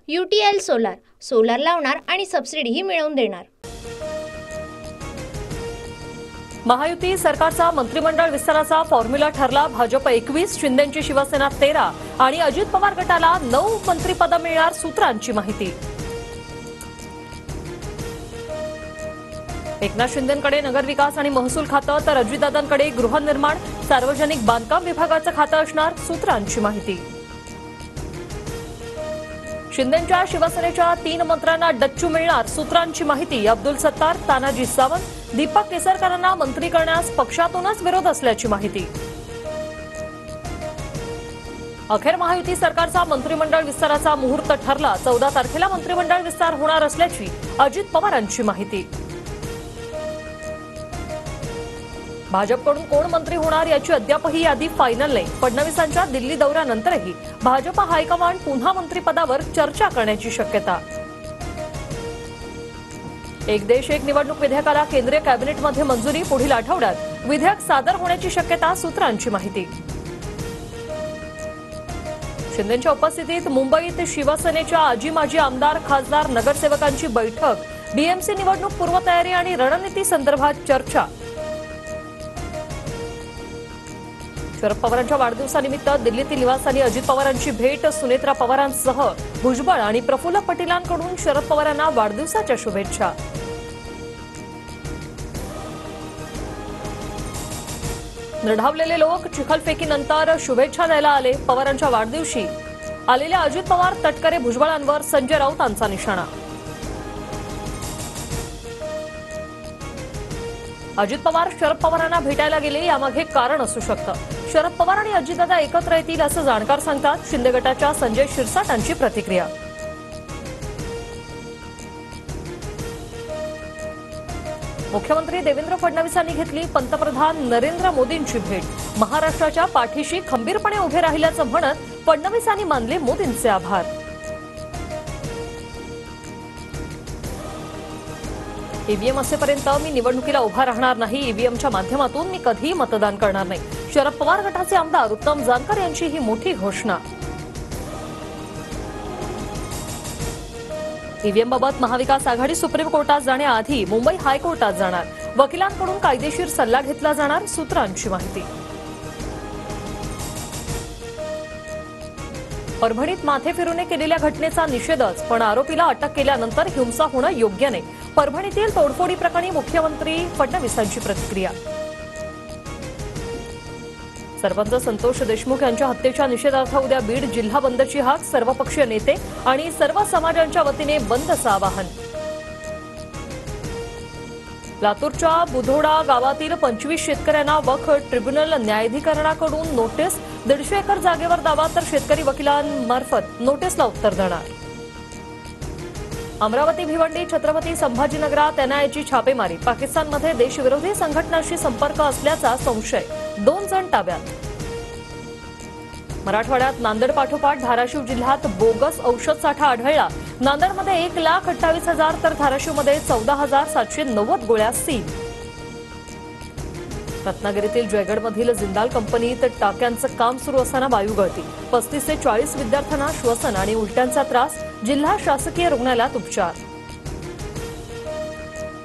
UTL solar, solar लावणार आणि सबसिडीही मिळवून देणार। महायुती सरकारचा मंत्रिमंडळ विस्ताराचा फॉर्म्युला ठरला। भाजप 21, शिंदेची शिवसेना 13 आणि अजित पवार गटाला 9 मंत्रिपद मिळणार, सूत्रांची माहिती। एकनाथ शिंदेंकडे नगरविकास आणि महसूल खातं तर अजितदादांकडे गृहनिर्माण सार्वजनिक बांधकाम विभागाचं खातं असणार, सूत्रांची माहिती। शिंदेच्या शिवसेनेच्या 3 मंत्र्यांना डच्चू मिळणार, सूत्रांची माहिती। अब्दुल सत्तार, तानाजी सावंत, दीपक केसरकरांना मंत्री करण्यास पक्षातूनच विरोध असल्याची माहिती। अखेर महायुती सरकारचा मंत्रिमंडळ विस्ताराचा मुहूर्त ठरला। 14 तारखेला मंत्रिमंडळ विस्तार होणार असल्याची अजित पवारांची माहिती। भाजपकडून कोण मंत्री होणार याची अद्यापही यादी फायनल नाही। फडणवीसांच्या दिल्ली दौऱ्यानंतरही भाजप हायकमांड पुन्हा मंत्रिपदावर चर्चा करण्याची शक्यता। एक देश एक निवडणूक विधेयकाला केंद्रीय कॅबिनेटमध्ये मंजुरी, पुढील आठवड्यात विधेयक सादर होण्याची शक्यता, सूत्रांची माहिती। शिंदेच्या उपस्थितीत मुंबईत शिवसेनेच्या आजी माजी आमदार, खासदार, नगरसेवकांची बैठक। बीएमसी निवडणूक पूर्वतयारी आणि रणनीती संदर्भात चर्चा। शरद पवारांच्या वाढदिवसानिमित्त दिल्लीतील निवासस्थानी अजित पवारांची भेट। सुनेत्रा पवारांसह भुजबळ आणि प्रफुल्ल पटेलांकडून शरद पवारांना वाढदिवसाच्या शुभेच्छा। निर्ढावलेले लोक चिखलफेकीनंतर शुभेच्छा द्यायला आले। पवारांच्या वाढदिवशी आलेल्या अजित पवार, तटकरे, भुजबळांवर संजय राऊतांचा निशाणा। अजित पवार शरद पवारांना भेटायला गेले, यामागे कारण असू शकतं। शरद पवार आणि अजितदादा एकत्र येतील असं जाणकार सांगतात। शिंदे गटाच्या संजय शिरसाटांची प्रतिक्रिया। मुख्यमंत्री देवेंद्र फडणवीसांनी घेतली पंतप्रधान नरेंद्र मोदींची भेट। महाराष्ट्राच्या पाठीशी खंबीरपणे उभे राहिल्याचं म्हणत फडणवीसांनी मानले मोदींचे आभार। ईव्हीएम असेपर्यंत मी निवडणुकीला उभा राहणार नाही। ईव्हीएमच्या माध्यमातून मी कधीही मतदान करणार नाही। शरद पवार गटाचे आमदार उत्तम जानकर यांची ही मोठी घोषणा। ईव्हीएम बाबत महाविकास आघाडी सुप्रीम कोर्टात जाण्याआधी मुंबई हायकोर्टात जाणार। वकिलांकडून कायदेशीर सल्ला घेतला जाणार, सूत्रांची माहिती। परभणीत माथे फिरूने केलेल्या घटनेचा निषेधच, पण आरोपीला अटक केल्यानंतर हिंसा होणं योग्य नाही। परभणीतील तोडफोडी प्रकरणी मुख्यमंत्री फडणवीसांची प्रतिक्रिया। सरपंच संतोष देशमुख यांच्या हत्येच्या निषेधार्थ उद्या बीड जिल्हा बंदची हाक। सर्वपक्षीय नेते आणि सर्व समाजांच्या वतीने बंदचं आवाहन। लातूरच्या बुधोडा गावातील 25 शेतकऱ्यांना वक्फ ट्रिब्युनल न्यायाधिकरणाकडून नोटीस। 150 एकर जागेवर दावा तर शेतकरी वकिलांमार्फत नोटीसला उत्तर देणार। अमरावती भिवंडी छत्रपती संभाजीनगरात एनआयएची छापेमारी। पाकिस्तानमध्ये देशविरोधी संघटनांशी संपर्क असल्याचा संशय, 2 जण ताब्यात। मराठवाड्यात नांदेड पाठोपाठ धाराशिव जिल्ह्यात बोगस औषध साठा आढळला। नांदेडमध्ये 1,28,000 तर धाराशिवमध्ये 14,790 गोळ्या सील। रत्नागिरीतील जयगडमधील जिंदाल कंपनीत टाक्यांचं काम सुरू असताना वायुगळती। 35 ते 40 विद्यार्थ्यांना श्वसन आणि उलट्यांचा त्रास। जिल्हा शासकीय रुग्णालयात उपचार।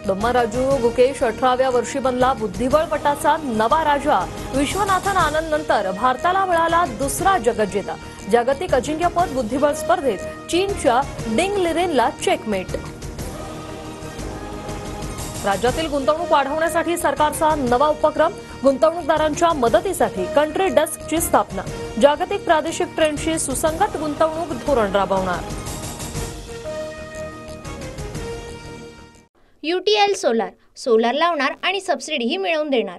डोम्माराजू गुकेश 18व्या वर्षी बनला बुद्धिबळपटाचा नवा राजा। विश्वनाथन आनंद नंतर भारताला मिळाला दुसरा जगज्जेता। जागतिक अजिंक्यपद बुद्धिबळ स्पर्धेत चीनच्या डिंग लिरेनला चेकमेट। राज्यातील गुंतवणूक वाढवण्यासाठी सरकारचा नवा उपक्रम। गुंतवणूकदारांच्या मदतीसाठी कंट्री डेस्कची स्थापना। जागतिक प्रादेशिक ट्रेंडशी सुसंगत गुंतवणूक धोरण राबवणार। UTL सोलार, सोलार लावणार आणि सबसिडीही मिळवून देणार।